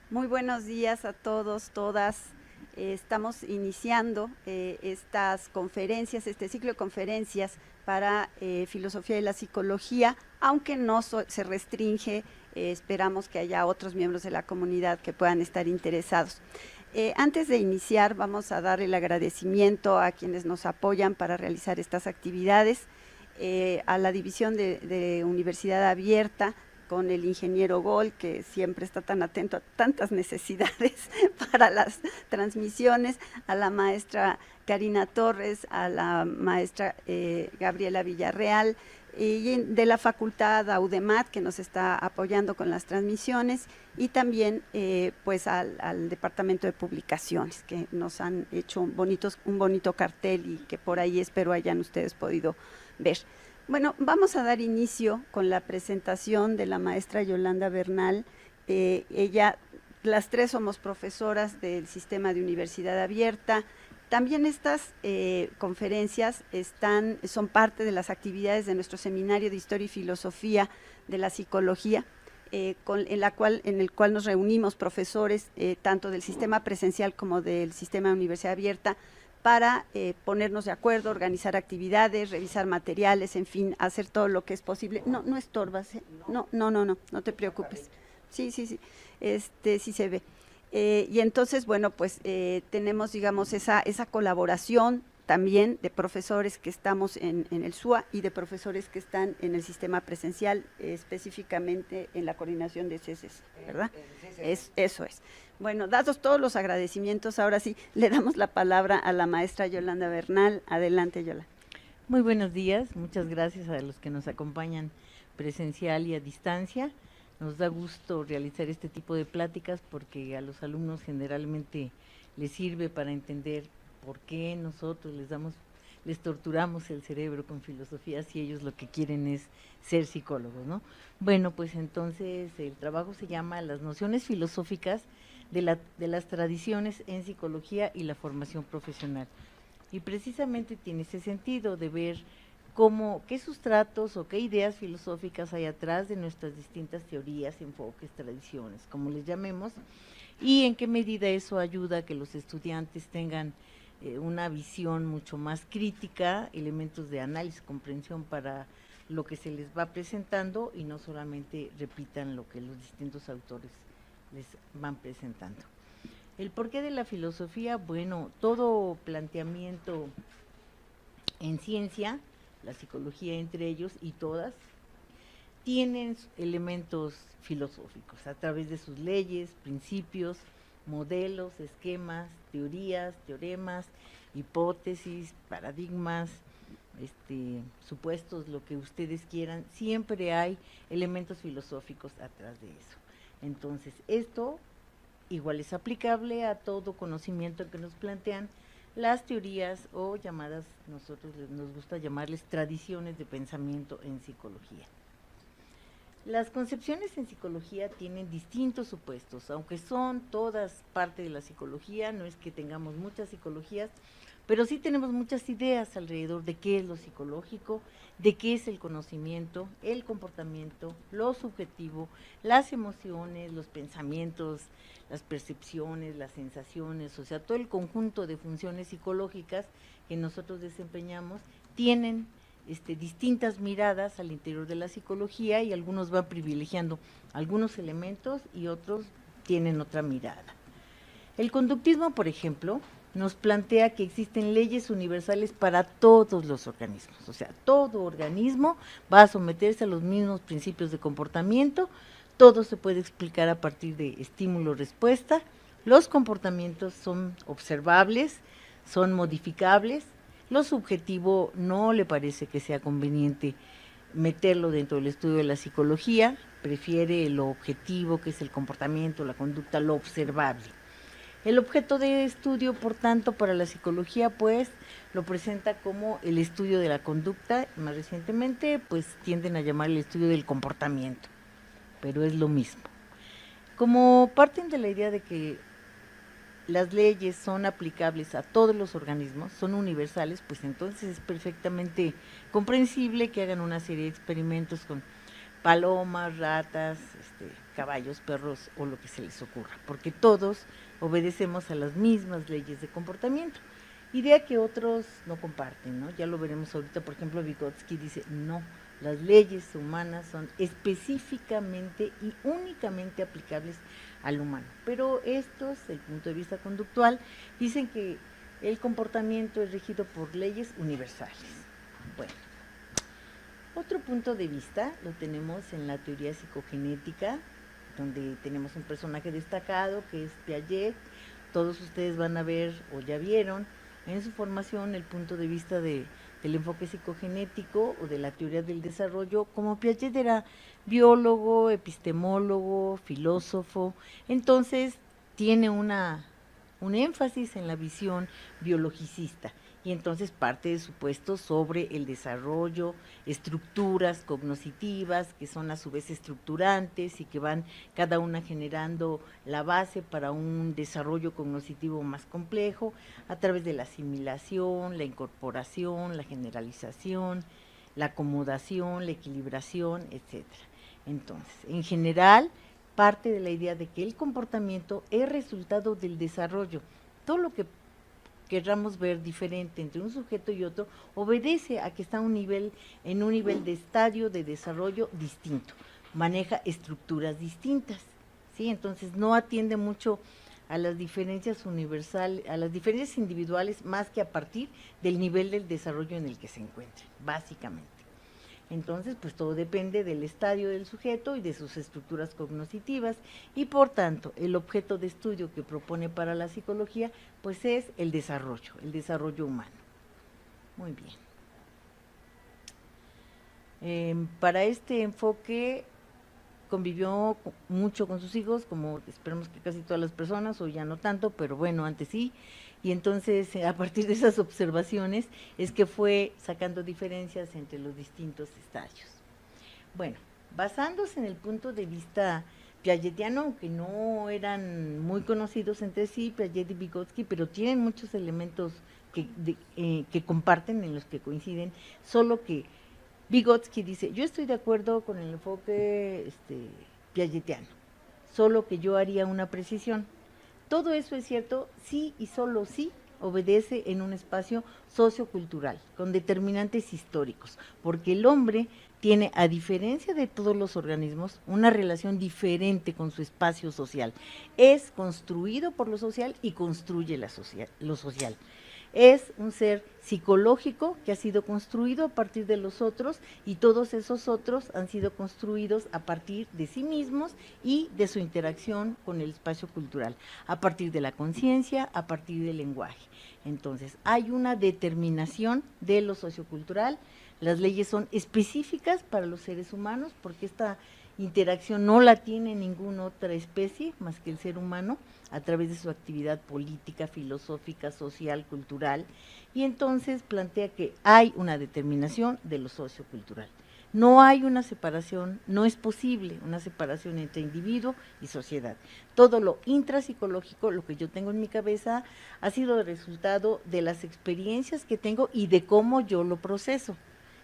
Muy buenos días a todos, todas. Estamos iniciando estas conferencias, este ciclo de conferencias para filosofía de la psicología, aunque no se restringe, esperamos que haya otros miembros de la comunidad que puedan estar interesados. Antes de iniciar, vamos a dar el agradecimiento a quienes nos apoyan para realizar estas actividades, a la División de Universidad Abierta, con el ingeniero Gol, que siempre está tan atento a tantas necesidades para las transmisiones, a la maestra Karina Torres, a la maestra Gabriela Villarreal, y de la facultad AUDEMAT, que nos está apoyando con las transmisiones, y también pues al Departamento de Publicaciones, que nos han hecho un bonito cartel y que por ahí espero hayan ustedes podido ver. Bueno, vamos a dar inicio con la presentación de la maestra Yolanda Bernal. Las tres somos profesoras del sistema de Universidad Abierta. También estas conferencias son parte de las actividades de nuestro seminario de Historia y Filosofía de la Psicología, en el cual nos reunimos profesores tanto del sistema presencial como del sistema de Universidad Abierta, para ponernos de acuerdo, organizar actividades, revisar materiales, en fin, hacer todo lo que es posible. No estorbas, no te preocupes. Sí, sí se ve. Y entonces, bueno, pues tenemos, digamos, esa colaboración también de profesores que estamos en el SUA y de profesores que están en el sistema presencial, específicamente en la coordinación de CCC, ¿verdad? Eso es. Bueno, dados todos los agradecimientos, ahora sí, le damos la palabra a la maestra Yolanda Bernal. Adelante, Yola. Muy buenos días, muchas gracias a los que nos acompañan presencial y a distancia. Nos da gusto realizar este tipo de pláticas porque a los alumnos generalmente les sirve para entender por qué nosotros les torturamos el cerebro con filosofía si ellos lo que quieren es ser psicólogos, ¿no? Bueno, pues entonces el trabajo se llama Las nociones filosóficas de las tradiciones en psicología y la formación profesional. Y precisamente tiene ese sentido de ver qué sustratos o qué ideas filosóficas hay atrás de nuestras distintas teorías, enfoques, tradiciones, como les llamemos, y en qué medida eso ayuda a que los estudiantes tengan una visión mucho más crítica, elementos de análisis, comprensión para lo que se les va presentando y no solamente repitan lo que los distintos autores les van presentando. El porqué de la filosofía, bueno, todo planteamiento en ciencia, la psicología entre ellos y todas, tienen elementos filosóficos a través de sus leyes, principios, modelos, esquemas, teorías, teoremas, hipótesis, paradigmas, supuestos, lo que ustedes quieran, siempre hay elementos filosóficos atrás de eso. Entonces, esto igual es aplicable a todo conocimiento que nos plantean las teorías o llamadas, nosotros nos gusta llamarles tradiciones de pensamiento en psicología. Las concepciones en psicología tienen distintos supuestos, aunque son todas parte de la psicología, no es que tengamos muchas psicologías, pero sí tenemos muchas ideas alrededor de qué es lo psicológico, de qué es el conocimiento, el comportamiento, lo subjetivo, las emociones, los pensamientos, las percepciones, las sensaciones, o sea, todo el conjunto de funciones psicológicas que nosotros desempeñamos tienen distintas miradas al interior de la psicología y algunos van privilegiando algunos elementos y otros tienen otra mirada. El conductismo, por ejemplo, nos plantea que existen leyes universales para todos los organismos, o sea, todo organismo va a someterse a los mismos principios de comportamiento, todo se puede explicar a partir de estímulo-respuesta, los comportamientos son observables, son modificables. Lo subjetivo no le parece que sea conveniente meterlo dentro del estudio de la psicología, prefiere lo objetivo, que es el comportamiento, la conducta, lo observable. El objeto de estudio, por tanto, para la psicología, pues, lo presenta como el estudio de la conducta, más recientemente, pues, tienden a llamar el estudio del comportamiento, pero es lo mismo. Como parten de la idea de que las leyes son aplicables a todos los organismos, son universales, pues entonces es perfectamente comprensible que hagan una serie de experimentos con palomas, ratas, caballos, perros o lo que se les ocurra, porque todos obedecemos a las mismas leyes de comportamiento, idea que otros no comparten, ¿no? Ya lo veremos ahorita, por ejemplo, Vygotsky dice, no, las leyes humanas son específicamente y únicamente aplicables al humano, pero estos, desde el punto de vista conductual, dicen que el comportamiento es regido por leyes universales. Bueno, otro punto de vista lo tenemos en la teoría psicogenética, donde tenemos un personaje destacado que es Piaget. Todos ustedes van a ver o ya vieron en su formación el punto de vista del enfoque psicogenético o de la teoría del desarrollo. Como Piaget era biólogo, epistemólogo, filósofo, entonces tiene un énfasis en la visión biologicista, y entonces parte de su puesto sobre el desarrollo, estructuras cognitivas que son a su vez estructurantes y que van cada una generando la base para un desarrollo cognitivo más complejo a través de la asimilación, la incorporación, la generalización, la acomodación, la equilibración, etcétera. Entonces, en general, parte de la idea de que el comportamiento es resultado del desarrollo. Todo lo que querramos ver diferente entre un sujeto y otro obedece a que está en un nivel de estadio de desarrollo distinto, maneja estructuras distintas, ¿sí? Entonces no atiende mucho a las diferencias universales, a las diferencias individuales, más que a partir del nivel del desarrollo en el que se encuentre, básicamente. Entonces, pues todo depende del estadio del sujeto y de sus estructuras cognitivas, y por tanto, el objeto de estudio que propone para la psicología, pues es el desarrollo humano. Muy bien. Para este enfoque convivió mucho con sus hijos, como esperamos que casi todas las personas, o ya no tanto, pero bueno, antes sí. Y entonces, a partir de esas observaciones, es que fue sacando diferencias entre los distintos estadios. Bueno, basándose en el punto de vista piagetiano, aunque no eran muy conocidos entre sí, Piaget y Vygotsky, pero tienen muchos elementos que comparten, en los que coinciden, solo que Vygotsky dice, yo estoy de acuerdo con el enfoque piagetiano, solo que yo haría una precisión. Todo eso es cierto, sí y solo sí obedece en un espacio sociocultural, con determinantes históricos, porque el hombre tiene, a diferencia de todos los organismos, una relación diferente con su espacio social. Es construido por lo social y construye lo social. Es un ser psicológico que ha sido construido a partir de los otros, y todos esos otros han sido construidos a partir de sí mismos y de su interacción con el espacio cultural, a partir de la conciencia, a partir del lenguaje. Entonces, hay una determinación de lo sociocultural. Las leyes son específicas para los seres humanos, porque esta interacción no la tiene ninguna otra especie más que el ser humano, a través de su actividad política, filosófica, social, cultural, y entonces plantea que hay una determinación de lo sociocultural. No hay una separación, no es posible una separación entre individuo y sociedad. Todo lo intrapsicológico, lo que yo tengo en mi cabeza, ha sido el resultado de las experiencias que tengo y de cómo yo lo proceso.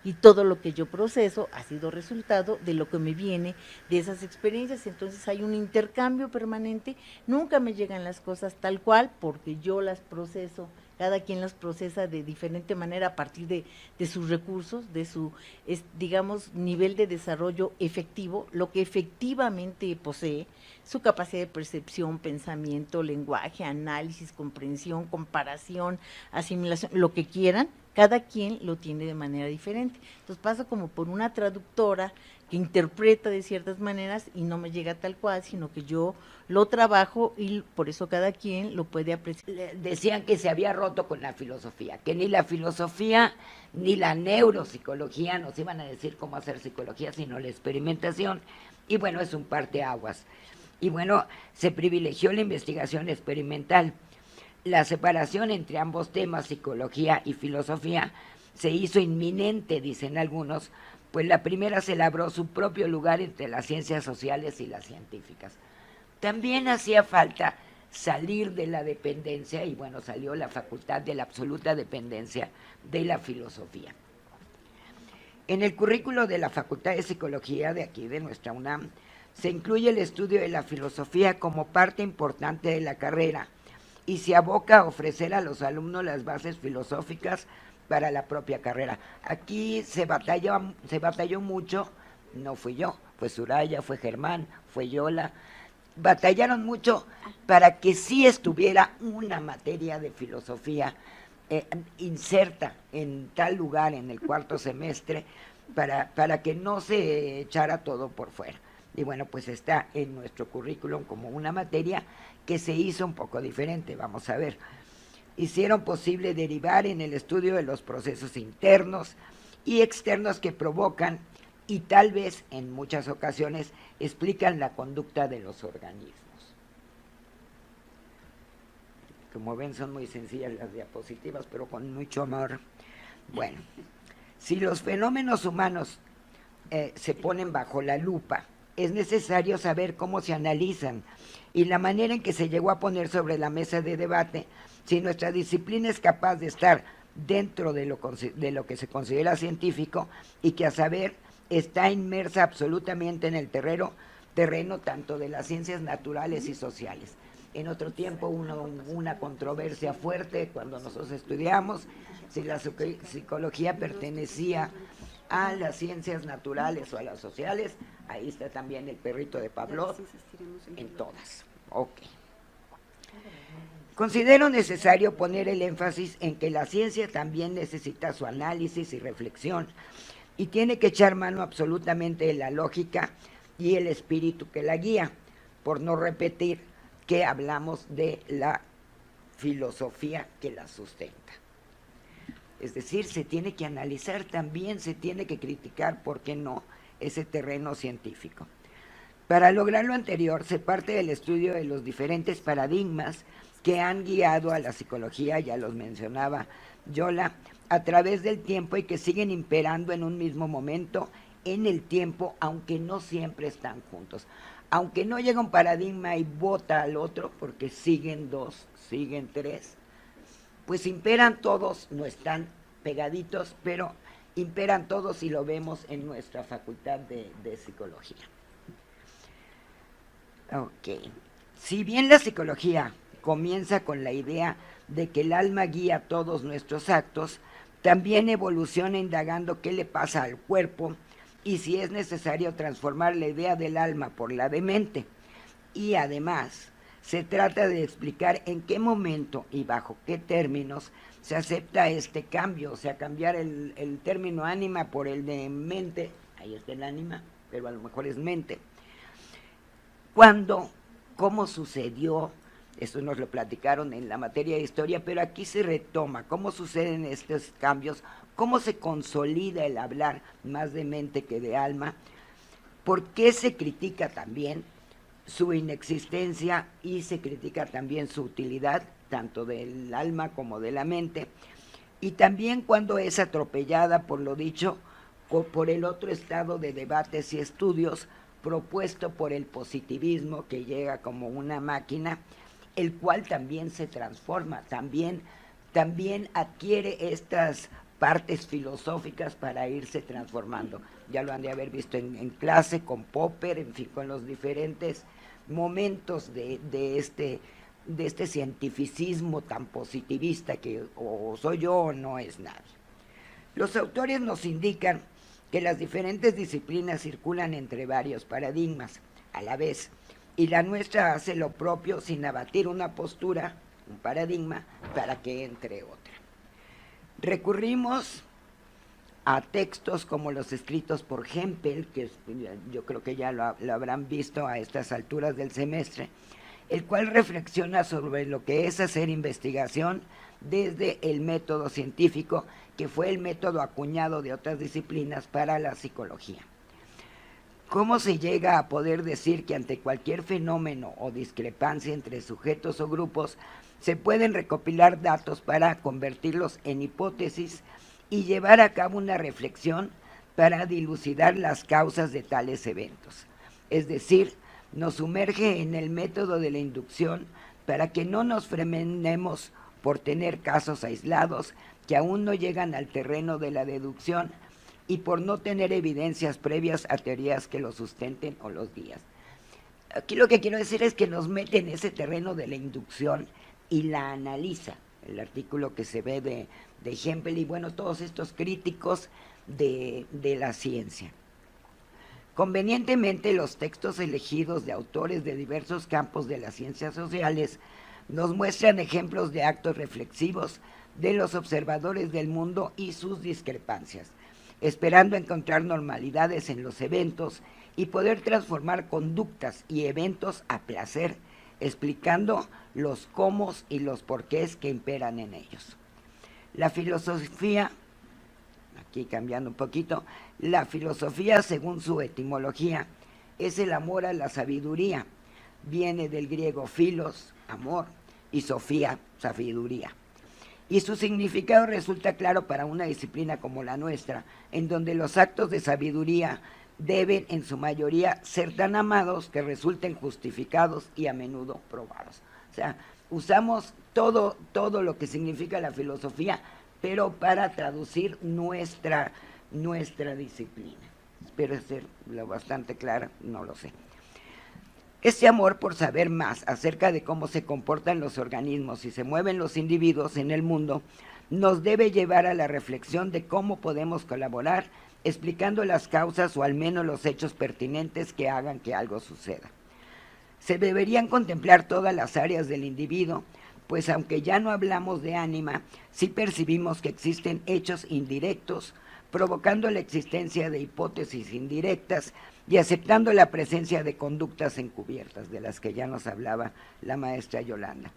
Y todo lo que yo proceso ha sido resultado de lo que me viene de esas experiencias. Entonces hay un intercambio permanente, nunca me llegan las cosas tal cual, porque yo las proceso, cada quien las procesa de diferente manera a partir de sus recursos, de su, digamos, nivel de desarrollo efectivo, lo que efectivamente posee, su capacidad de percepción, pensamiento, lenguaje, análisis, comprensión, comparación, asimilación, lo que quieran. Cada quien lo tiene de manera diferente. Entonces pasa como por una traductora que interpreta de ciertas maneras y no me llega tal cual, sino que yo lo trabajo y por eso cada quien lo puede apreciar. Decían que se había roto con la filosofía, que ni la filosofía ni la neuropsicología nos iban a decir cómo hacer psicología, sino la experimentación. Y bueno, es un parteaguas. Y bueno, se privilegió la investigación experimental. La separación entre ambos temas, psicología y filosofía, se hizo inminente, dicen algunos, pues la primera se labró su propio lugar entre las ciencias sociales y las científicas. También hacía falta salir de la dependencia, y bueno, salió la facultad de la absoluta dependencia de la filosofía. En el currículo de la Facultad de Psicología de aquí, de nuestra UNAM, se incluye el estudio de la filosofía como parte importante de la carrera y se aboca a ofrecer a los alumnos las bases filosóficas para la propia carrera. Aquí se batalló mucho, no fui yo, fue Soraya, fue Germán, fue Yola, batallaron mucho para que sí estuviera una materia de filosofía inserta en tal lugar en el cuarto semestre para que no se echara todo por fuera. Y bueno, pues está en nuestro currículum como una materia que se hizo un poco diferente, vamos a ver. Hicieron posible derivar en el estudio de los procesos internos y externos que provocan y tal vez en muchas ocasiones explican la conducta de los organismos. Como ven, son muy sencillas las diapositivas, pero con mucho amor. Bueno, si los fenómenos humanos se ponen bajo la lupa, es necesario saber cómo se analizan y la manera en que se llegó a poner sobre la mesa de debate. Si nuestra disciplina es capaz de estar dentro de lo que se considera científico y que a saber está inmersa absolutamente en el terreno tanto de las ciencias naturales y sociales. En otro tiempo una controversia fuerte cuando nosotros estudiamos si la psicología pertenecía a las ciencias naturales o a las sociales. Ahí está también el perrito de Pavlov, en todas. Ok. Considero necesario poner el énfasis en que la ciencia también necesita su análisis y reflexión y tiene que echar mano absolutamente de la lógica y el espíritu que la guía, por no repetir que hablamos de la filosofía que la sustenta. Es decir, se tiene que analizar también, se tiene que criticar, ¿por qué no?, ese terreno científico. Para lograr lo anterior, se parte del estudio de los diferentes paradigmas que han guiado a la psicología, ya los mencionaba Yola, a través del tiempo y que siguen imperando en un mismo momento en el tiempo, aunque no siempre están juntos. Aunque no llega un paradigma y vota al otro, porque siguen dos, siguen tres, pues imperan todos, no están pegaditos, pero imperan todos y lo vemos en nuestra facultad de psicología. Ok. Si bien la psicología comienza con la idea de que el alma guía todos nuestros actos, también evoluciona indagando qué le pasa al cuerpo y si es necesario transformar la idea del alma por la de mente. Y además, se trata de explicar en qué momento y bajo qué términos se acepta este cambio, o sea, cambiar el término ánima por el de mente, ahí está el ánima, pero a lo mejor es mente. ¿Cuándo? ¿Cómo sucedió? Esto nos lo platicaron en la materia de historia, pero aquí se retoma cómo suceden estos cambios, cómo se consolida el hablar más de mente que de alma, por qué se critica también su inexistencia y se critica también su utilidad, tanto del alma como de la mente, y también cuando es atropellada por lo dicho, por el otro estado de debates y estudios propuesto por el positivismo que llega como una máquina, el cual también se transforma, también adquiere estas partes filosóficas para irse transformando. Ya lo han de haber visto en clase con Popper, en fin, con los diferentes momentos de este cientificismo tan positivista que o soy yo o no es nadie. Los autores nos indican que las diferentes disciplinas circulan entre varios paradigmas a la vez, y la nuestra hace lo propio sin abatir una postura, un paradigma, para que entre otra. Recurrimos a textos como los escritos por Hempel, que yo creo que ya lo habrán visto a estas alturas del semestre, el cual reflexiona sobre lo que es hacer investigación desde el método científico, que fue el método acuñado de otras disciplinas para la psicología. ¿Cómo se llega a poder decir que ante cualquier fenómeno o discrepancia entre sujetos o grupos se pueden recopilar datos para convertirlos en hipótesis y llevar a cabo una reflexión para dilucidar las causas de tales eventos? Es decir, nos sumerge en el método de la inducción para que no nos frenemos por tener casos aislados que aún no llegan al terreno de la deducción y por no tener evidencias previas a teorías que lo sustenten o los guían. Aquí lo que quiero decir es que nos mete en ese terreno de la inducción y la analiza. El artículo que se ve de Hempel y bueno, todos estos críticos de la ciencia. Convenientemente, los textos elegidos de autores de diversos campos de las ciencias sociales nos muestran ejemplos de actos reflexivos de los observadores del mundo y sus discrepancias, esperando encontrar normalidades en los eventos y poder transformar conductas y eventos a placer, explicando los cómo y los porqués que imperan en ellos. La filosofía, aquí cambiando un poquito, la filosofía, según su etimología, es el amor a la sabiduría. Viene del griego philos, amor, y sofía, sabiduría. Y su significado resulta claro para una disciplina como la nuestra, en donde los actos de sabiduría deben en su mayoría ser tan amados que resulten justificados y a menudo probados. O sea, usamos todo lo que significa la filosofía, pero para traducir nuestra disciplina. Espero ser lo bastante clara, no lo sé. Este amor por saber más acerca de cómo se comportan los organismos y se mueven los individuos en el mundo nos debe llevar a la reflexión de cómo podemos colaborar explicando las causas o al menos los hechos pertinentes que hagan que algo suceda. Se deberían contemplar todas las áreas del individuo, pues aunque ya no hablamos de ánima, sí percibimos que existen hechos indirectos, provocando la existencia de hipótesis indirectas y aceptando la presencia de conductas encubiertas, de las que ya nos hablaba la maestra Yolanda.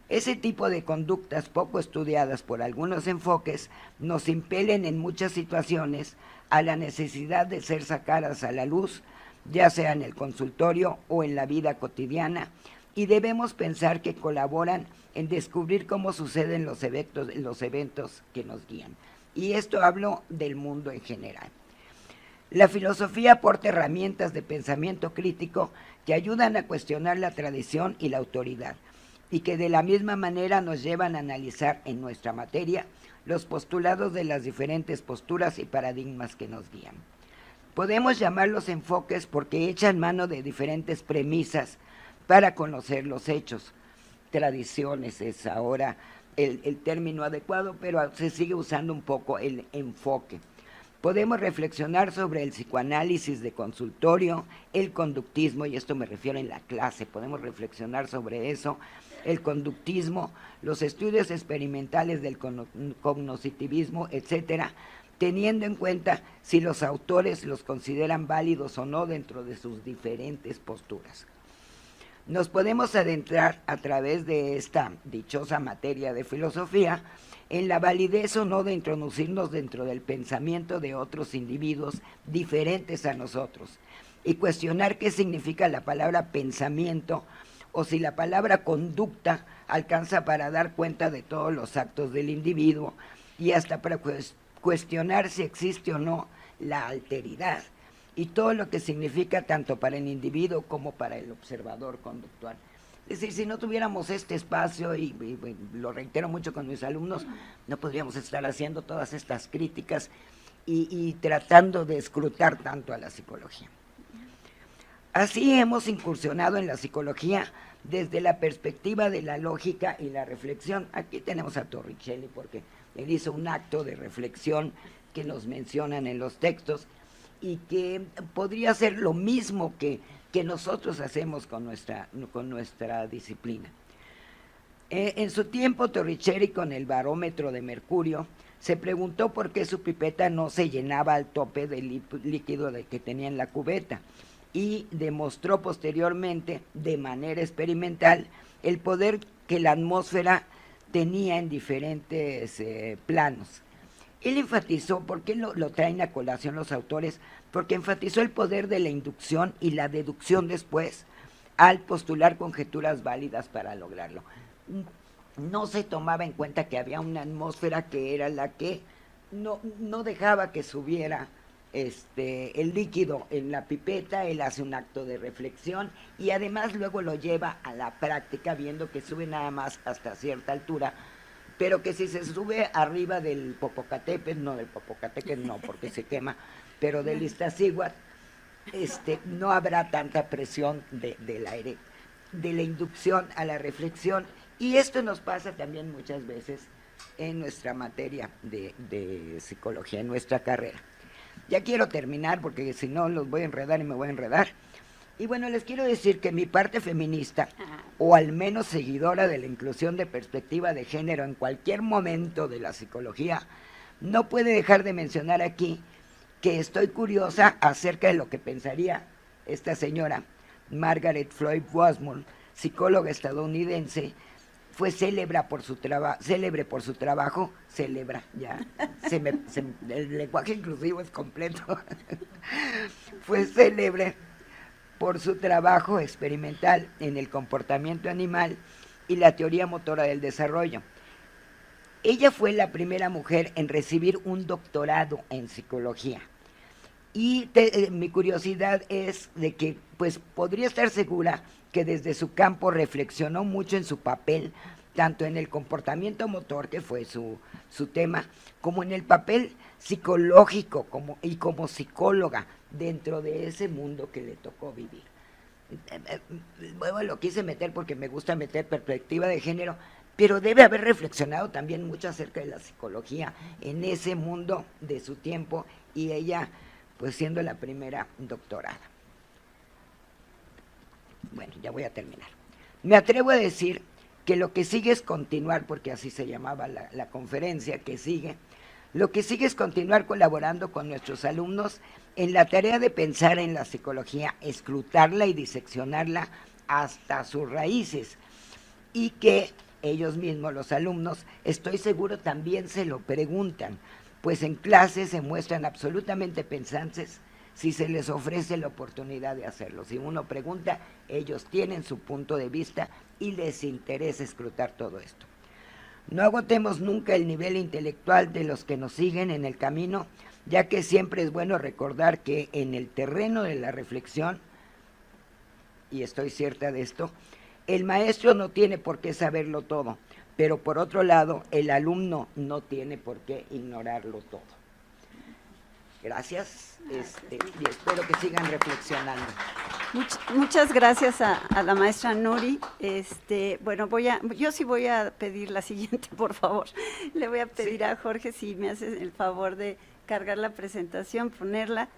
Ese tipo de conductas poco estudiadas por algunos enfoques nos impelen en muchas situaciones a la necesidad de ser sacadas a la luz, ya sea en el consultorio o en la vida cotidiana, y debemos pensar que colaboran en descubrir cómo suceden los eventos que nos guían. Y esto hablo del mundo en general. La filosofía aporta herramientas de pensamiento crítico que ayudan a cuestionar la tradición y la autoridad, y que de la misma manera nos llevan a analizar en nuestra materia los postulados de las diferentes posturas y paradigmas que nos guían. Podemos llamarlos enfoques porque echan mano de diferentes premisas para conocer los hechos. Tradiciones es ahora el término adecuado, pero se sigue usando un poco el enfoque. Podemos reflexionar sobre el psicoanálisis de consultorio, el conductismo, y esto me refiero en la clase, podemos reflexionar sobre eso, el conductismo, los estudios experimentales del cognoscitivismo, etcétera, teniendo en cuenta si los autores los consideran válidos o no dentro de sus diferentes posturas. Nos podemos adentrar a través de esta dichosa materia de filosofía en la validez o no de introducirnos dentro del pensamiento de otros individuos diferentes a nosotros y cuestionar qué significa la palabra pensamiento o si la palabra conducta alcanza para dar cuenta de todos los actos del individuo y hasta para cuestionar si existe o no la alteridad y todo lo que significa tanto para el individuo como para el observador conductual. Es decir, si no tuviéramos este espacio, y lo reitero mucho con mis alumnos, no podríamos estar haciendo todas estas críticas y tratando de escrutar tanto a la psicología. Así hemos incursionado en la psicología desde la perspectiva de la lógica y la reflexión. Aquí tenemos a Torricelli porque él hizo un acto de reflexión que nos mencionan en los textos y que podría ser lo mismo que nosotros hacemos con nuestra disciplina. En su tiempo, Torricelli, con el barómetro de mercurio, se preguntó por qué su pipeta no se llenaba al tope del líquido que tenía en la cubeta y demostró posteriormente, de manera experimental, el poder que la atmósfera tenía en diferentes planos. Él enfatizó, ¿por qué lo traen a colación los autores? Porque enfatizó el poder de la inducción y la deducción después al postular conjeturas válidas para lograrlo. No se tomaba en cuenta que había una atmósfera que era la que no dejaba que subiera el líquido en la pipeta. Él hace un acto de reflexión y además luego lo lleva a la práctica, viendo que sube nada más hasta cierta altura, pero que si se sube arriba del Popocatépetl, no del Popocatépetl no, porque se quema, pero del Iztaccíhuatl, no habrá tanta presión del aire, de la inducción a la reflexión. Y esto nos pasa también muchas veces en nuestra materia de psicología, en nuestra carrera. Ya quiero terminar porque si no los voy a enredar y me voy a enredar. Y bueno, les quiero decir que mi parte feminista, o al menos seguidora de la inclusión de perspectiva de género en cualquier momento de la psicología, no puede dejar de mencionar aquí que estoy curiosa acerca de lo que pensaría esta señora, Margaret Floyd Wasmore, psicóloga estadounidense. Fue célebre por su trabajo, el lenguaje inclusivo es completo. Fue célebre por su trabajo experimental en el comportamiento animal y la teoría motora del desarrollo. Ella fue la primera mujer en recibir un doctorado en psicología. Y mi curiosidad es de que pues podría estar segura que desde su campo reflexionó mucho en su papel, tanto en el comportamiento motor, que fue su tema, como en el papel psicológico como psicóloga dentro de ese mundo que le tocó vivir. Bueno, lo quise meter porque me gusta meter perspectiva de género, pero debe haber reflexionado también mucho acerca de la psicología en ese mundo de su tiempo, y ella pues siendo la primera doctorada. Bueno, ya voy a terminar. Me atrevo a decir que lo que sigue es continuar, porque así se llamaba la conferencia que sigue, lo que sigue es continuar colaborando con nuestros alumnos en la tarea de pensar en la psicología, escrutarla y diseccionarla hasta sus raíces, y que ellos mismos, los alumnos, estoy seguro también se lo preguntan, pues en clase se muestran absolutamente pensantes si se les ofrece la oportunidad de hacerlo. Si uno pregunta, ellos tienen su punto de vista y les interesa escrutar todo esto. No agotemos nunca el nivel intelectual de los que nos siguen en el camino, ya que siempre es bueno recordar que en el terreno de la reflexión, y estoy cierta de esto, el maestro no tiene por qué saberlo todo, pero por otro lado, el alumno no tiene por qué ignorarlo todo. Gracias, y espero que sigan reflexionando. Muchas gracias a la maestra Nuri. Bueno, yo sí voy a pedir la siguiente, por favor. Le voy a pedir a Jorge si me hace el favor de cargar la presentación, ponerla.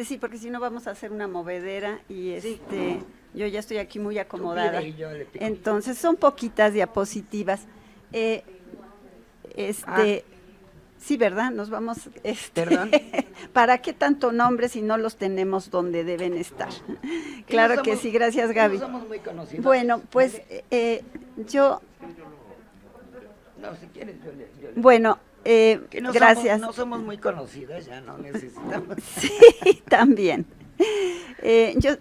Sí, porque si no vamos a hacer una movedera y yo ya estoy aquí muy acomodada. Entonces, son poquitas diapositivas. Sí, ¿verdad? Nos vamos. Perdón. ¿Para qué tanto nombre si no los tenemos donde deben estar? Claro no somos, que sí, gracias, Gaby. No somos muy conocidos. Bueno, pues yo. No, si quieres, yo le... Bueno, gracias. No somos muy conocidos, ya no necesitamos. Sí, también.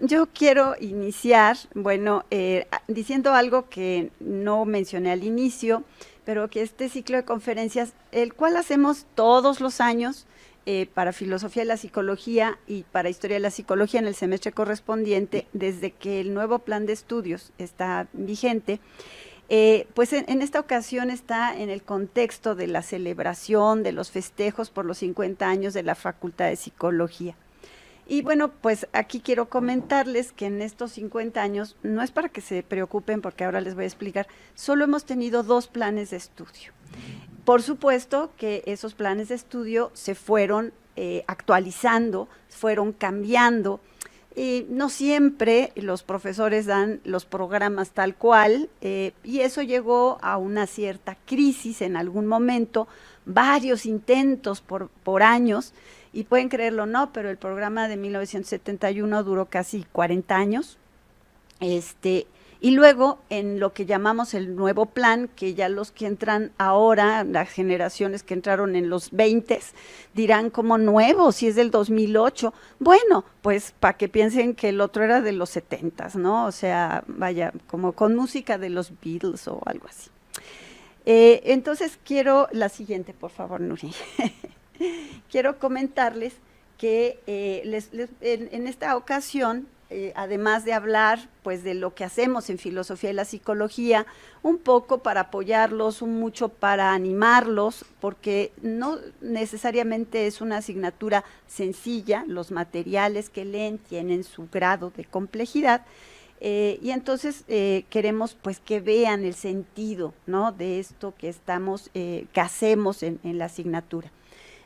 Yo quiero iniciar, diciendo algo que no mencioné al inicio, pero que este ciclo de conferencias, el cual hacemos todos los años para Filosofía de la Psicología y para Historia de la Psicología en el semestre correspondiente, desde que el nuevo plan de estudios está vigente, pues en esta ocasión está en el contexto de la celebración de los festejos por los 50 años de la Facultad de Psicología. Y bueno, pues aquí quiero comentarles que en estos 50 años, no es para que se preocupen porque ahora les voy a explicar, solo hemos tenido 2 planes de estudio. Por supuesto que esos planes de estudio se fueron actualizando, fueron cambiando, y no siempre los profesores dan los programas tal cual, y eso llegó a una cierta crisis en algún momento, varios intentos por años, y pueden creerlo o no, pero el programa de 1971 duró casi 40 años, Y luego, en lo que llamamos el nuevo plan, que ya los que entran ahora, las generaciones que entraron en los 20, dirán como nuevo, si es del 2008. Bueno, pues para que piensen que el otro era de los 70, ¿no? O sea, vaya, como con música de los Beatles o algo así. Entonces quiero, la siguiente, por favor, Nuri. Quiero comentarles que en esta ocasión, además de hablar pues de lo que hacemos en filosofía y la psicología, un poco para apoyarlos, mucho para animarlos, porque no necesariamente es una asignatura sencilla, los materiales que leen tienen su grado de complejidad, y entonces queremos pues que vean el sentido, ¿no?, de esto que que hacemos en la asignatura.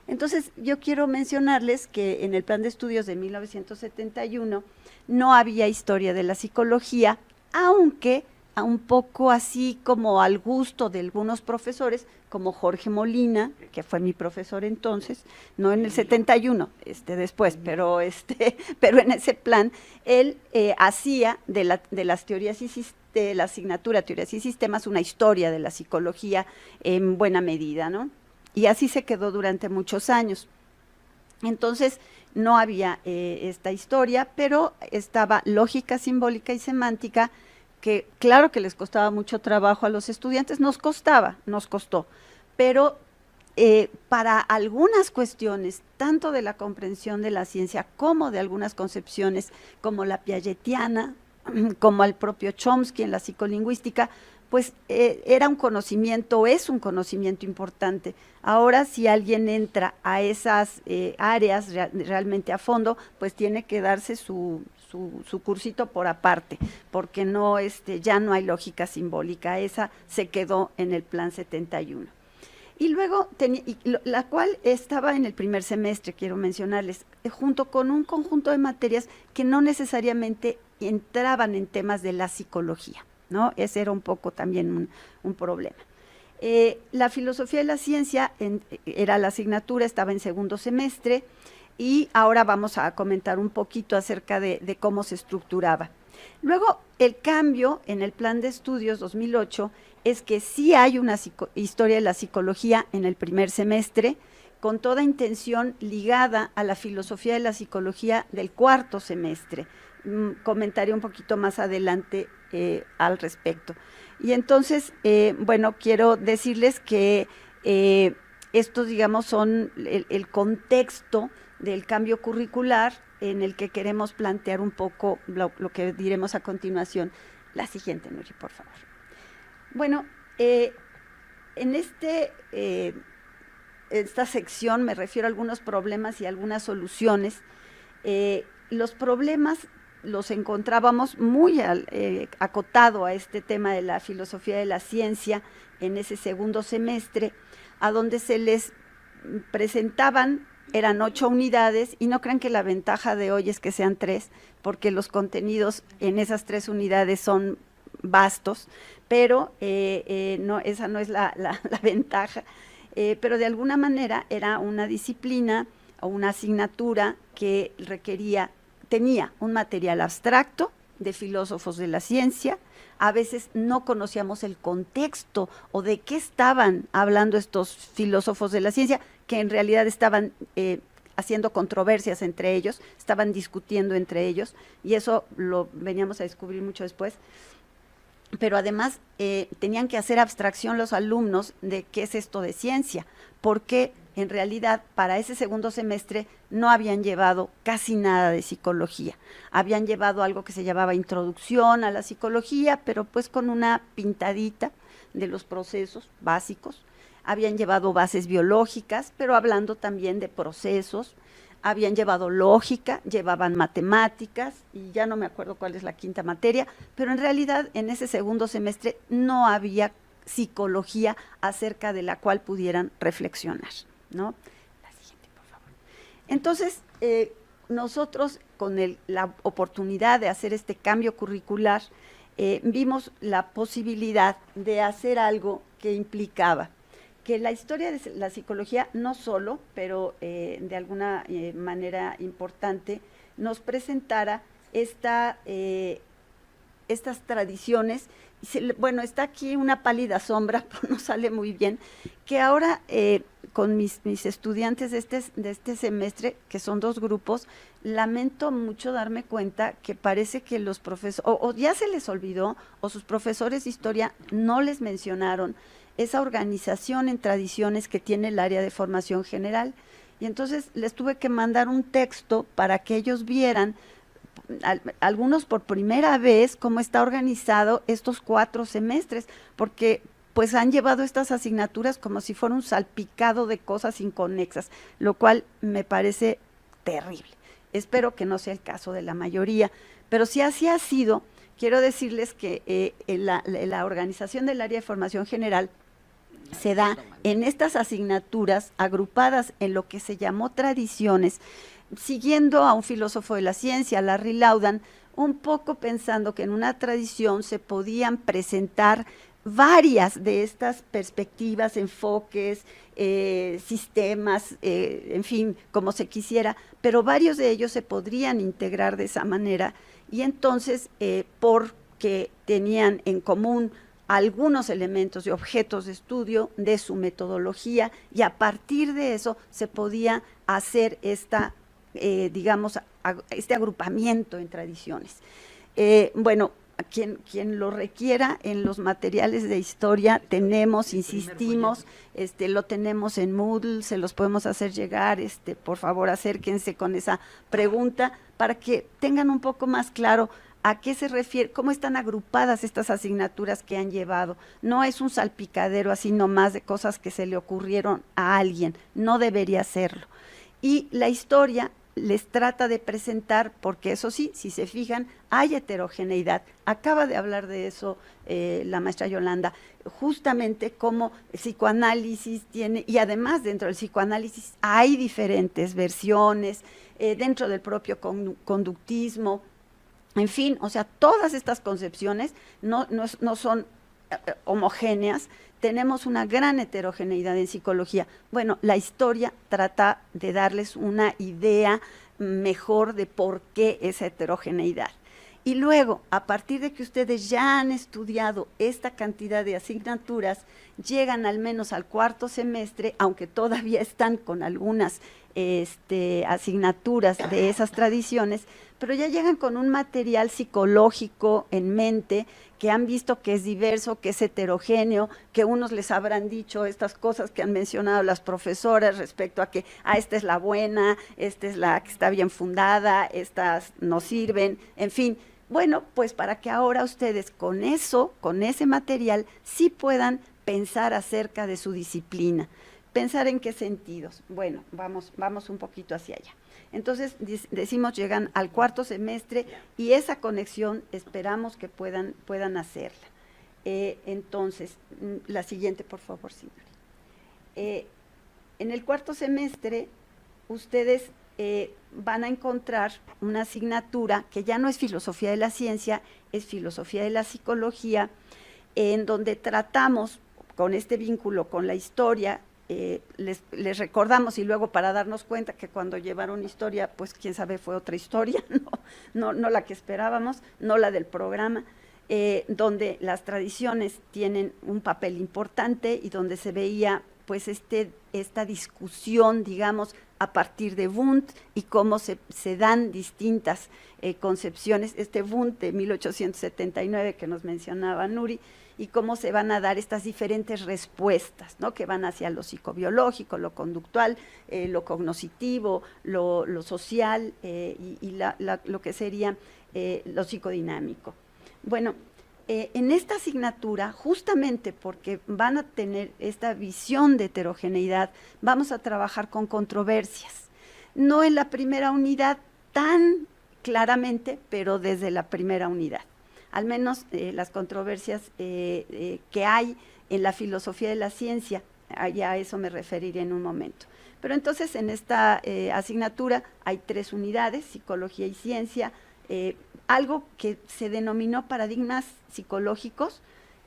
Entonces, yo quiero mencionarles que en el plan de estudios de 1971 no había historia de la psicología, aunque un poco así como al gusto de algunos profesores, como Jorge Molina, que fue mi profesor entonces, no en el 71, después, pero en ese plan, él hacía de las teorías de la asignatura Teorías y Sistemas una historia de la psicología en buena medida, ¿no? Y así se quedó durante muchos años. Entonces, no había esta historia, pero estaba lógica, simbólica y semántica, que claro que les costaba mucho trabajo a los estudiantes, nos costó, pero para algunas cuestiones, tanto de la comprensión de la ciencia como de algunas concepciones, como la piagetiana, como el propio Chomsky en la psicolingüística, pues era un conocimiento, es un conocimiento importante. Ahora, si alguien entra a esas áreas realmente a fondo, pues tiene que darse su cursito por aparte, porque no, ya no hay lógica simbólica, esa se quedó en el plan 71. Y luego, la cual estaba en el primer semestre, quiero mencionarles, junto con un conjunto de materias que no necesariamente entraban en temas de la psicología, ¿no? Ese era un poco también un problema. La filosofía de la ciencia era la asignatura, estaba en segundo semestre, y ahora vamos a comentar un poquito acerca de cómo se estructuraba. Luego, el cambio en el plan de estudios 2008 es que sí hay una historia de la psicología en el primer semestre, con toda intención ligada a la filosofía de la psicología del cuarto semestre. Comentaré un poquito más adelante al respecto. Y entonces, bueno, quiero decirles que estos, digamos, son el contexto del cambio curricular en el que queremos plantear un poco lo que diremos a continuación. La siguiente, Nuri, por favor. Bueno, en esta sección me refiero a algunos problemas y algunas soluciones. Los problemas los encontrábamos muy acotado a este tema de la filosofía de la ciencia en ese segundo semestre, a donde se les presentaban, eran 8 unidades, y no crean que la ventaja de hoy es que sean 3, porque los contenidos en esas 3 unidades son vastos, pero no, esa no es la ventaja, pero de alguna manera era una disciplina o una asignatura que tenía un material abstracto de filósofos de la ciencia. A veces no conocíamos el contexto o de qué estaban hablando estos filósofos de la ciencia, que en realidad estaban haciendo controversias entre ellos, estaban discutiendo entre ellos, y eso lo veníamos a descubrir mucho después. Pero además tenían que hacer abstracción los alumnos de qué es esto de ciencia, porque en realidad para ese segundo semestre no habían llevado casi nada de psicología. Habían llevado algo que se llamaba introducción a la psicología, pero pues con una pintadita de los procesos básicos. Habían llevado bases biológicas, pero hablando también de procesos. Habían llevado lógica, llevaban matemáticas, y ya no me acuerdo cuál es la quinta materia, pero en realidad en ese segundo semestre no había psicología acerca de la cual pudieran reflexionar, ¿no? La siguiente, por favor. Entonces, nosotros con la oportunidad de hacer este cambio curricular, vimos la posibilidad de hacer algo que implicaba que la historia de la psicología, no solo, pero de alguna manera importante, nos presentara estas tradiciones. Bueno, está aquí una pálida sombra, pero no sale muy bien, que ahora con mis estudiantes de este semestre, que son 2 grupos, lamento mucho darme cuenta que parece que los profesores, o ya se les olvidó, o sus profesores de historia no les mencionaron esa organización en tradiciones que tiene el área de formación general. Y entonces les tuve que mandar un texto para que ellos vieran, algunos por primera vez, cómo está organizado estos 4 semestres, porque pues han llevado estas asignaturas como si fuera un salpicado de cosas inconexas, lo cual me parece terrible. Espero que no sea el caso de la mayoría, pero si así ha sido, quiero decirles que la organización del área de formación general se da en estas asignaturas agrupadas en lo que se llamó tradiciones, siguiendo a un filósofo de la ciencia, Larry Laudan, un poco pensando que en una tradición se podían presentar varias de estas perspectivas, enfoques, sistemas, en fin, como se quisiera, pero varios de ellos se podrían integrar de esa manera, y entonces, porque tenían en común algunos elementos y objetos de estudio de su metodología, y a partir de eso se podía hacer digamos, este agrupamiento en tradiciones. Bueno, quien lo requiera, en los materiales de historia tenemos, insistimos, lo tenemos en Moodle, se los podemos hacer llegar, por favor acérquense con esa pregunta para que tengan un poco más claro a qué se refiere, cómo están agrupadas estas asignaturas que han llevado. No es un salpicadero así nomás de cosas que se le ocurrieron a alguien, no debería serlo. Y la historia les trata de presentar, porque eso sí, si se fijan, hay heterogeneidad. Acaba de hablar de eso la maestra Yolanda, justamente cómo el psicoanálisis tiene, y además dentro del psicoanálisis hay diferentes versiones, dentro del propio conductismo, en fin, o sea, todas estas concepciones no son homogéneas, tenemos una gran heterogeneidad en psicología. Bueno, la historia trata de darles una idea mejor de por qué esa heterogeneidad. Y luego, a partir de que ustedes ya han estudiado esta cantidad de asignaturas, llegan al menos al 4º semestre, aunque todavía están con algunas asignaturas de esas tradiciones, pero ya llegan con un material psicológico en mente, que han visto que es diverso, que es heterogéneo, que unos les habrán dicho estas cosas que han mencionado las profesoras respecto a que esta es la buena, esta es la que está bien fundada, estas no sirven, en fin. Bueno, pues para que ahora ustedes con eso, con ese material, sí puedan pensar acerca de su disciplina. ¿Pensar en qué sentidos? Bueno, vamos un poquito hacia allá. Entonces, decimos, llegan al 4º semestre y esa conexión esperamos que puedan hacerla. Entonces, la siguiente, por favor, señora. En el 4º semestre, ustedes van a encontrar una asignatura que ya no es filosofía de la ciencia, es filosofía de la psicología, en donde tratamos con este vínculo con la historia. Les recordamos, y luego para darnos cuenta que cuando llevaron historia, pues quién sabe, fue otra historia, no la que esperábamos, no la del programa, donde las tradiciones tienen un papel importante y donde se veía pues esta discusión, digamos, a partir de Wundt y cómo se dan distintas concepciones, Wundt de 1879 que nos mencionaba Nuri, y cómo se van a dar estas diferentes respuestas, ¿no? Que van hacia lo psicobiológico, lo conductual, lo cognoscitivo, lo social y lo que sería lo psicodinámico. Bueno, en esta asignatura, justamente porque van a tener esta visión de heterogeneidad, vamos a trabajar con controversias. No en la primera unidad tan claramente, pero desde la primera unidad. Al menos las controversias que hay en la filosofía de la ciencia, ya a eso me referiré en un momento. Pero entonces en esta asignatura hay 3 unidades, psicología y ciencia, algo que se denominó paradigmas psicológicos,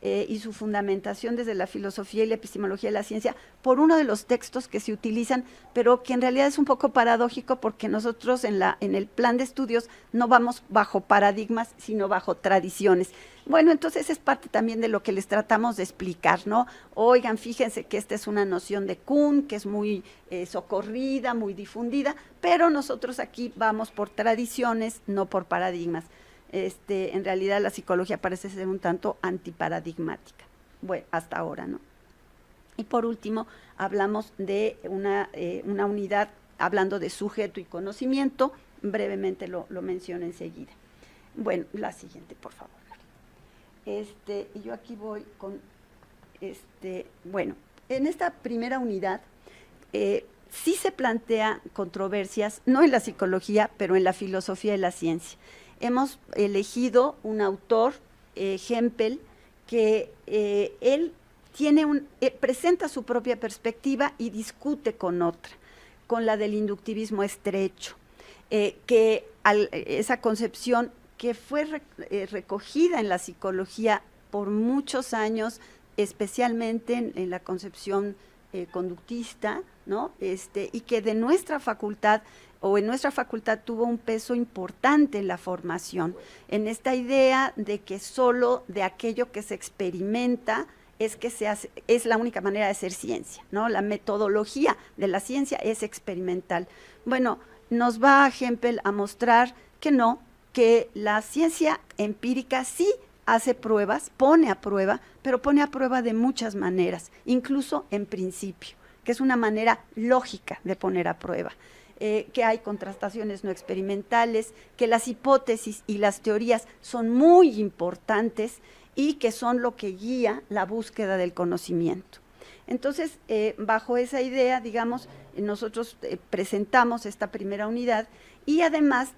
y su fundamentación desde la filosofía y la epistemología de la ciencia por uno de los textos que se utilizan, pero que en realidad es un poco paradójico porque nosotros en el plan de estudios no vamos bajo paradigmas, sino bajo tradiciones. Bueno, entonces es parte también de lo que les tratamos de explicar, ¿no? Oigan, fíjense que esta es una noción de Kuhn, que es muy socorrida, muy difundida, pero nosotros aquí vamos por tradiciones, no por paradigmas. En realidad la psicología parece ser un tanto antiparadigmática, bueno, hasta ahora, ¿no? Y por último, hablamos de una unidad, hablando de sujeto y conocimiento, brevemente lo menciono enseguida. Bueno, la siguiente, por favor. Y yo aquí voy con, bueno, en esta primera unidad, sí se plantea controversias, no en la psicología, pero en la filosofía de la ciencia. Hemos elegido un autor, Hempel, que él presenta su propia perspectiva y discute con otra, con la del inductivismo estrecho, esa concepción que fue recogida en la psicología por muchos años, especialmente en la concepción conductista, ¿no? Y que de nuestra facultad, o en nuestra facultad tuvo un peso importante en la formación, en esta idea de que solo de aquello que se experimenta es la única manera de hacer ciencia, ¿no? La metodología de la ciencia es experimental. Bueno, nos va Hempel a mostrar que no, que la ciencia empírica sí hace pruebas, pone a prueba, pero pone a prueba de muchas maneras, incluso en principio, que es una manera lógica de poner a prueba. Que hay contrastaciones no experimentales, que las hipótesis y las teorías son muy importantes y que son lo que guía la búsqueda del conocimiento. Entonces, bajo esa idea, digamos, nosotros presentamos esta primera unidad y además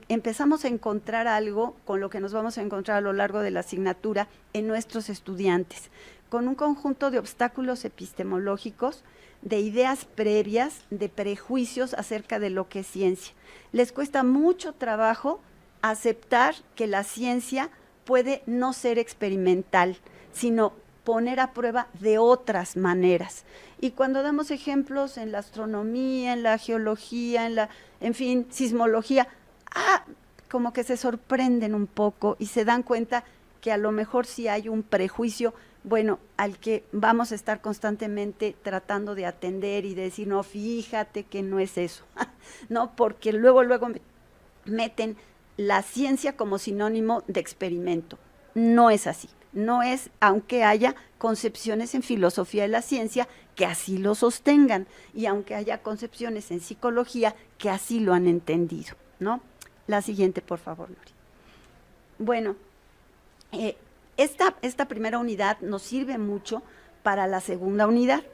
empezamos a encontrar algo con lo que nos vamos a encontrar a lo largo de la asignatura en nuestros estudiantes, con un conjunto de obstáculos epistemológicos, de ideas previas, de prejuicios acerca de lo que es ciencia. Les cuesta mucho trabajo aceptar que la ciencia puede no ser experimental, sino poner a prueba de otras maneras. Y cuando damos ejemplos en la astronomía, en la geología, en fin, sismología, como que se sorprenden un poco y se dan cuenta que a lo mejor sí hay un prejuicio, bueno, al que vamos a estar constantemente tratando de atender y de decir, no, fíjate que no es eso, ¿no? Porque luego meten la ciencia como sinónimo de experimento. No es así, no es, aunque haya concepciones en filosofía de la ciencia que así lo sostengan, y aunque haya concepciones en psicología que así lo han entendido, ¿no? La siguiente, por favor, Lori. Bueno, esta primera unidad nos sirve mucho para la segunda unidad,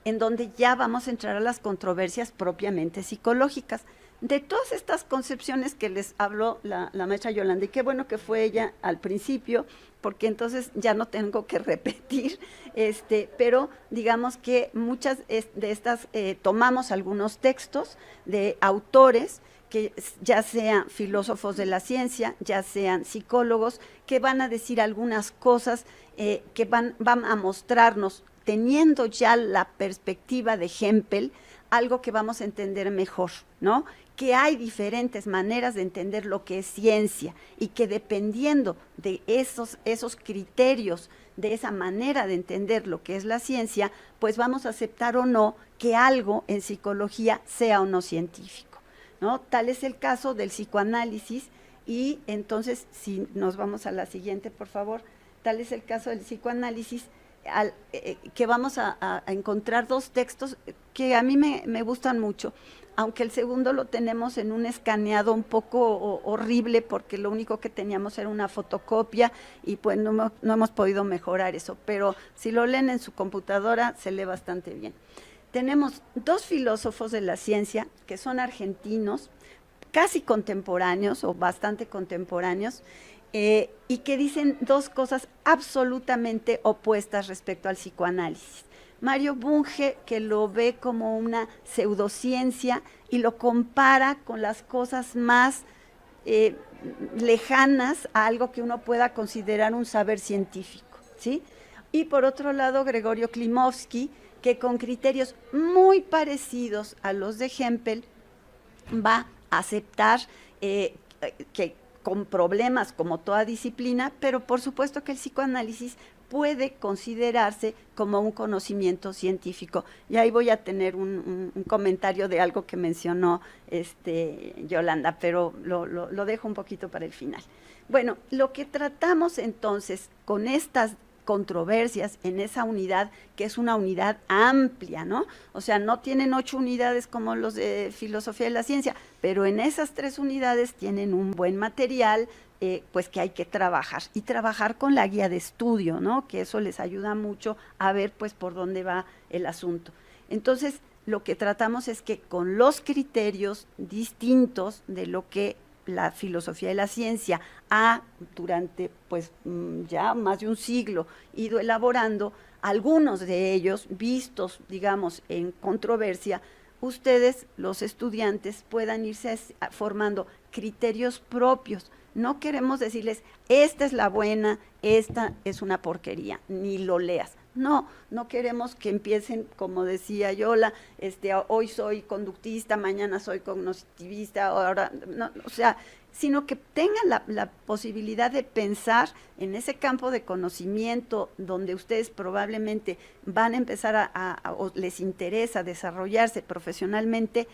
en donde ya vamos a entrar a las controversias propiamente psicológicas. De todas estas concepciones que les habló la maestra Yolanda, y qué bueno que fue ella al principio, porque entonces ya no tengo que repetir, pero digamos que muchas de estas tomamos algunos textos de autores que ya sean filósofos de la ciencia, ya sean psicólogos, que van a decir algunas cosas que van a mostrarnos, teniendo ya la perspectiva de Hempel, algo que vamos a entender mejor, ¿no? Que hay diferentes maneras de entender lo que es ciencia y que dependiendo de esos criterios, de esa manera de entender lo que es la ciencia, pues vamos a aceptar o no que algo en psicología sea o no científico, ¿no? Tal es el caso del psicoanálisis, y entonces, si nos vamos a la siguiente, por favor, tal es el caso del psicoanálisis, que vamos a encontrar dos textos que a mí me gustan mucho, aunque el segundo lo tenemos en un escaneado un poco horrible, porque lo único que teníamos era una fotocopia y pues no hemos podido mejorar eso, pero si lo leen en su computadora se lee bastante bien. Tenemos dos filósofos de la ciencia que son argentinos, casi contemporáneos o bastante contemporáneos, y que dicen dos cosas absolutamente opuestas respecto al psicoanálisis. Mario Bunge, que lo ve como una pseudociencia y lo compara con las cosas más lejanas a algo que uno pueda considerar un saber científico, ¿sí? Y por otro lado, Gregorio Klimovsky, que con criterios muy parecidos a los de Hempel, va a aceptar que con problemas como toda disciplina, pero por supuesto que el psicoanálisis puede considerarse como un conocimiento científico. Y ahí voy a tener un comentario de algo que mencionó Yolanda, pero lo dejo un poquito para el final. Bueno, lo que tratamos entonces con estas controversias en esa unidad, que es una unidad amplia, ¿no? O sea, no tienen 8 unidades como los de filosofía de la ciencia, pero en esas 3 unidades tienen un buen material, pues que hay que trabajar, y trabajar con la guía de estudio, ¿no? Que eso les ayuda mucho a ver, pues, por dónde va el asunto. Entonces, lo que tratamos es que con los criterios distintos de lo que la filosofía de la ciencia ha durante pues ya más de un siglo ido elaborando, algunos de ellos vistos, digamos, en controversia, ustedes, los estudiantes, puedan irse formando criterios propios. No queremos decirles, esta es la buena, esta es una porquería, ni lo leas. No, no queremos que empiecen, como decía Yola, hoy soy conductista, mañana soy cognitivista, ahora, no, o sea, sino que tengan la posibilidad de pensar en ese campo de conocimiento donde ustedes probablemente van a empezar o les interesa desarrollarse profesionalmente,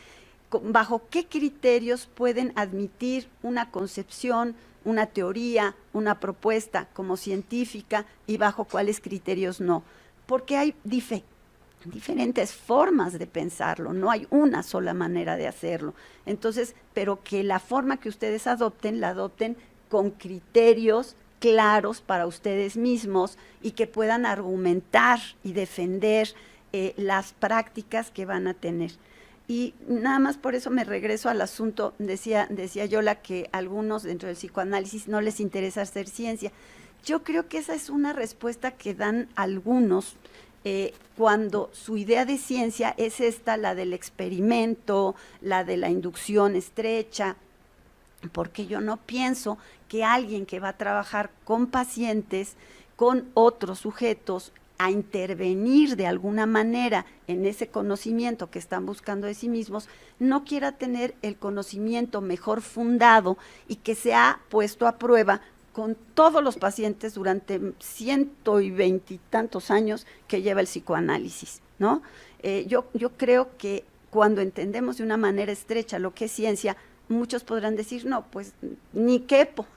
bajo qué criterios pueden admitir una concepción, una teoría, una propuesta como científica y bajo cuáles criterios no. Porque hay diferentes formas de pensarlo, no hay una sola manera de hacerlo. Entonces, pero que la forma que ustedes adopten, la adopten con criterios claros para ustedes mismos y que puedan argumentar y defender las prácticas que van a tener. Y nada más por eso me regreso al asunto, decía Yola que a algunos dentro del psicoanálisis no les interesa hacer ciencia. Yo creo que esa es una respuesta que dan algunos cuando su idea de ciencia es la del experimento, la de la inducción estrecha, porque yo no pienso que alguien que va a trabajar con pacientes, con otros sujetos, a intervenir de alguna manera en ese conocimiento que están buscando de sí mismos, no quiera tener el conocimiento mejor fundado y que se ha puesto a prueba con todos los pacientes durante 120 y tantos años que lleva el psicoanálisis, ¿no? Yo creo que cuando entendemos de una manera estrecha lo que es ciencia, muchos podrán decir, no, pues ni quepo,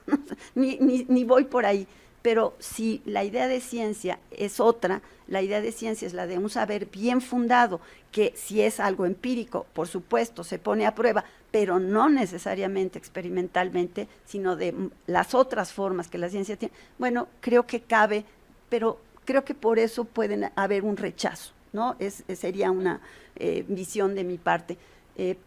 ni voy por ahí. Pero si la idea de ciencia es otra, la idea de ciencia es la de un saber bien fundado, que si es algo empírico, por supuesto, se pone a prueba, pero no necesariamente experimentalmente, sino de las otras formas que la ciencia tiene. Bueno, creo que cabe, pero creo que por eso puede haber un rechazo, ¿no? Sería una visión de mi parte.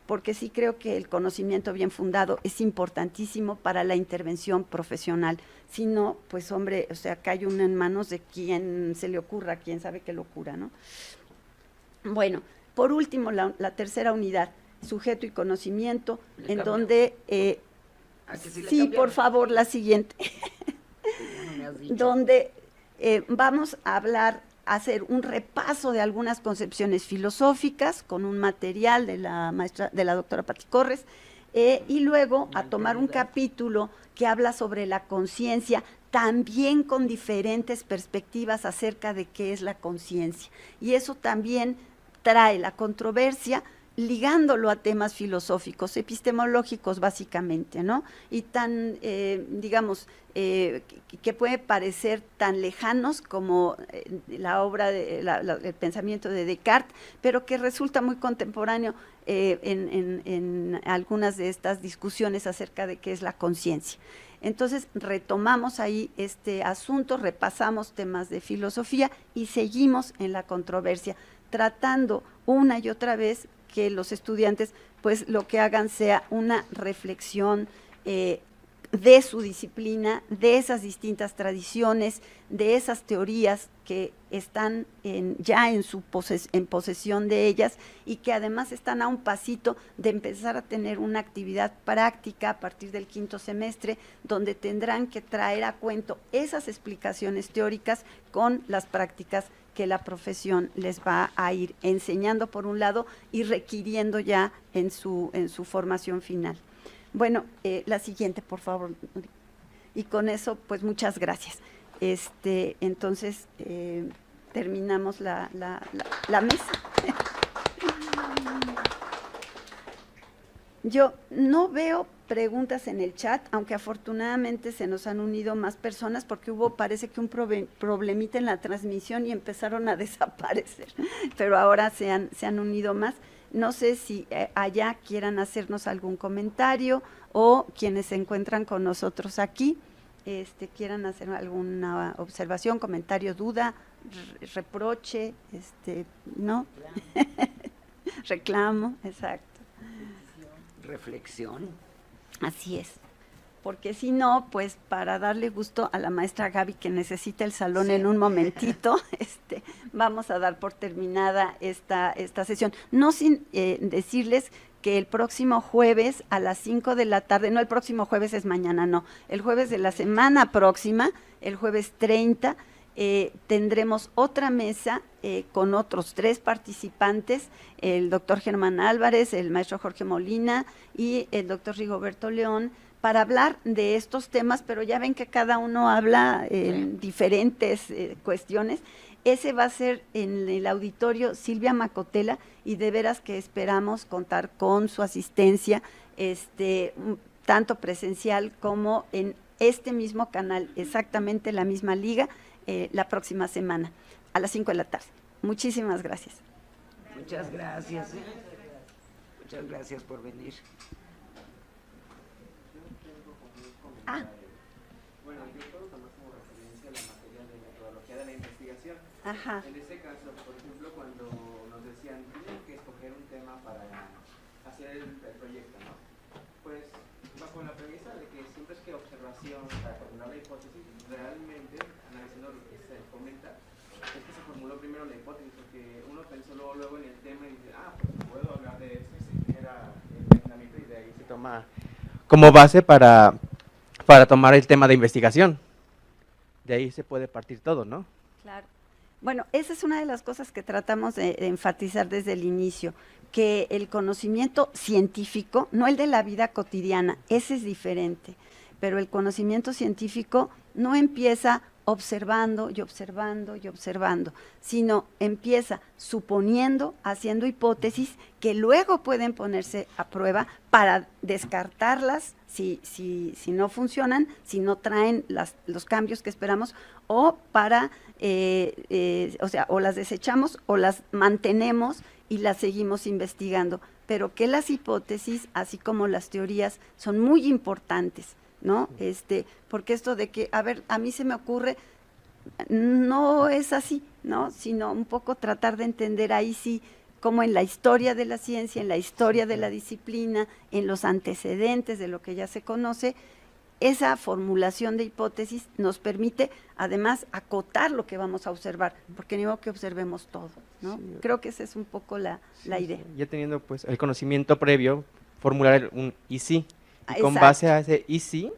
Porque sí creo que el conocimiento bien fundado es importantísimo para la intervención profesional. Si no, pues hombre, o sea, cae uno en manos de quien se le ocurra, quien sabe qué locura, ¿no? Bueno, por último, la tercera unidad, sujeto y conocimiento, en donde, sí, por favor, la siguiente, donde vamos a hacer un repaso de algunas concepciones filosóficas con un material de la doctora Pati Corres, y luego a tomar un capítulo que habla sobre la conciencia, también con diferentes perspectivas acerca de qué es la conciencia. Y eso también trae la controversia, ligándolo a temas filosóficos, epistemológicos básicamente, ¿no? Y tan, digamos, que puede parecer tan lejanos como la obra, el pensamiento de Descartes, pero que resulta muy contemporáneo en algunas de estas discusiones acerca de qué es la conciencia. Entonces, retomamos ahí este asunto, repasamos temas de filosofía y seguimos en la controversia, tratando una y otra vez que los estudiantes pues lo que hagan sea una reflexión de su disciplina, de esas distintas tradiciones, de esas teorías que están ya en posesión de ellas y que además están a un pasito de empezar a tener una actividad práctica a partir del 5º semestre, donde tendrán que traer a cuento esas explicaciones teóricas con las prácticas que la profesión les va a ir enseñando por un lado y requiriendo ya en su formación final. Bueno, la siguiente, por favor. Y con eso, pues muchas gracias. Entonces, terminamos la mesa. Yo no veo preguntas en el chat, aunque afortunadamente se nos han unido más personas porque parece que un problemita en la transmisión y empezaron a desaparecer, pero ahora se han unido más. No sé si allá quieran hacernos algún comentario o quienes se encuentran con nosotros aquí quieran hacer alguna observación, comentario, duda, reproche, ¿no? Reclamo, exacto. Reflexión. Así es. Porque si no, pues para darle gusto a la maestra Gaby que necesita el salón sí. En un momentito, vamos a dar por terminada esta sesión. No sin decirles que el próximo jueves a las 5 de la tarde, no el próximo jueves es mañana, no, el jueves de la semana próxima, el jueves 30, tendremos otra mesa con otros 3 participantes, el doctor Germán Álvarez, el maestro Jorge Molina y el doctor Rigoberto León, para hablar de estos temas, pero ya ven que cada uno habla en diferentes cuestiones. Ese va a ser en el auditorio Silvia Macotela y de veras que esperamos contar con su asistencia, tanto presencial como en este mismo canal, exactamente la misma liga, la próxima semana, a las 5 de la tarde. Muchísimas gracias. Muchas gracias. Muchas gracias por venir. Bueno, yo puedo tomar como referencia la materia de metodología de la investigación. Ajá. En este caso, por ejemplo, cuando nos decían tienen que escoger un tema para hacer el proyecto, ¿no? Pues bajo la premisa de que siempre es que observación para formular la hipótesis, realmente, analizando lo que se comenta, es que se formuló primero la hipótesis, porque uno pensó luego en el tema y dice, pues puedo hablar de esto, y se genera el pensamiento y de ahí se toma como base para tomar el tema de investigación. De ahí se puede partir todo, ¿no? Claro. Bueno, esa es una de las cosas que tratamos de enfatizar desde el inicio, que el conocimiento científico, no el de la vida cotidiana, ese es diferente, pero el conocimiento científico no empieza observando y observando y observando, sino empieza suponiendo, haciendo hipótesis que luego pueden ponerse a prueba para descartarlas si no funcionan, si no traen los cambios que esperamos, o para, o las desechamos o las mantenemos y las seguimos investigando, pero que las hipótesis, así como las teorías, son muy importantes, ¿no? Porque esto de que, a mí se me ocurre, no es así, ¿no? Sino un poco tratar de entender ahí sí, como en la historia de la ciencia, en la historia de la disciplina, en los antecedentes de lo que ya se conoce, esa formulación de hipótesis nos permite además acotar lo que vamos a observar, porque ni modo que observemos todo, ¿no? Sí. Creo que esa es un poco la idea. Ya teniendo pues el conocimiento previo, formular un y sí, y con Exacto. base a ese y sí,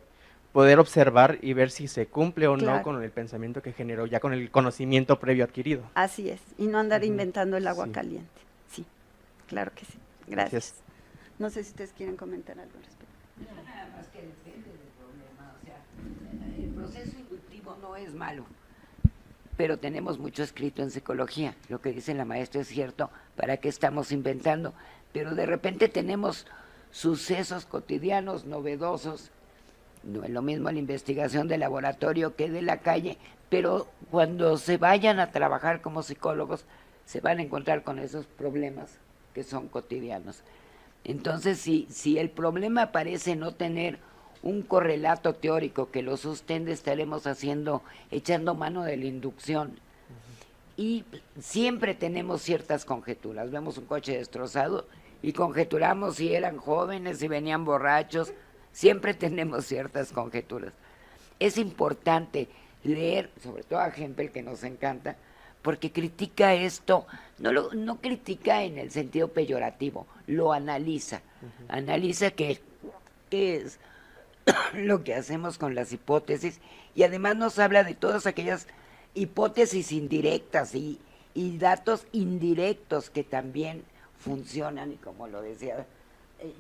poder observar y ver si se cumple o Claro. no con el pensamiento que generó, ya con el conocimiento previo adquirido. Así es, y no andar inventando el agua caliente. Sí, claro que sí. Gracias. No sé si ustedes quieren comentar algo al respecto. Nada más que depende del problema, o sea, el proceso inductivo no es malo, pero tenemos mucho escrito en psicología, lo que dice la maestra es cierto, ¿para qué estamos inventando? Pero de repente tenemos sucesos cotidianos, novedosos, no es lo mismo la investigación de laboratorio que de la calle, pero cuando se vayan a trabajar como psicólogos, se van a encontrar con esos problemas que son cotidianos. Entonces, si el problema parece no tener un correlato teórico que lo sustente, estaremos echando mano de la inducción. Y siempre tenemos ciertas conjeturas. Vemos un coche destrozado y conjeturamos si eran jóvenes, si venían borrachos, siempre tenemos ciertas conjeturas. Es importante leer, sobre todo a Hempel, que nos encanta, porque critica esto, no critica en el sentido peyorativo, lo analiza, analiza qué es lo que hacemos con las hipótesis, y además nos habla de todas aquellas hipótesis indirectas y datos indirectos que también funcionan, y como lo decía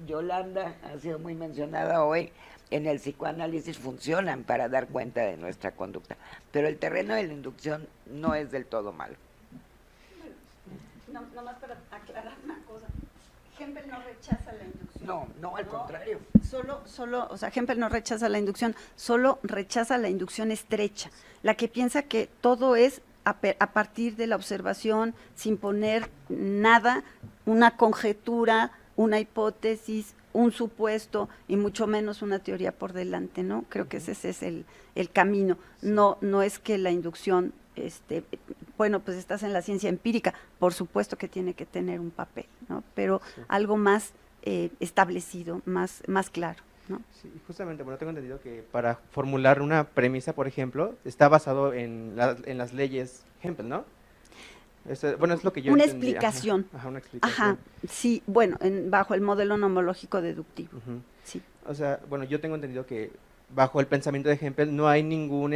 Yolanda, ha sido muy mencionada hoy, en el psicoanálisis funcionan para dar cuenta de nuestra conducta, pero el terreno de la inducción no es del todo malo. Nomás para aclarar una cosa, Hempel no rechaza la inducción. No, al contrario. O sea, Hempel no rechaza la inducción, solo rechaza la inducción estrecha, la que piensa que todo es a partir de la observación, sin poner nada, una conjetura, una hipótesis, un supuesto y mucho menos una teoría por delante, ¿no? Creo que ese es el camino. No es que la inducción, bueno, pues estás en la ciencia empírica, por supuesto que tiene que tener un papel, ¿no? Pero algo más establecido, más claro, ¿no? Sí, justamente, bueno, tengo entendido que para formular una premisa, por ejemplo, está basado en las leyes Hempel, ¿no? Bueno, es lo que yo una entendí. explicación. Ajá, una explicación. Ajá, sí, bueno, bajo el modelo nomológico deductivo. Sí. O sea, bueno, yo tengo entendido que bajo el pensamiento de Hempel no hay ningún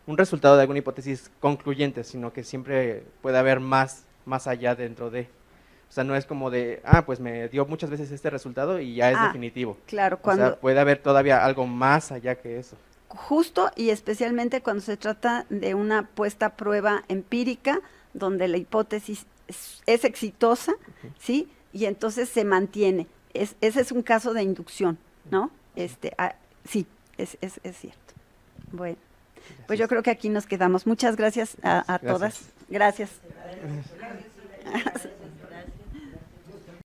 un resultado de alguna hipótesis concluyente, sino que siempre puede haber más allá dentro de. O sea, no es como de, pues me dio muchas veces este resultado y ya es definitivo. Claro, O sea, puede haber todavía algo más allá que eso. Justo y especialmente cuando se trata de una puesta a prueba empírica, donde la hipótesis es exitosa, ¿sí? Y entonces se mantiene. Ese es un caso de inducción, ¿no? Sí, es cierto. Bueno, pues yo creo que aquí nos quedamos. Muchas gracias a todas. Gracias.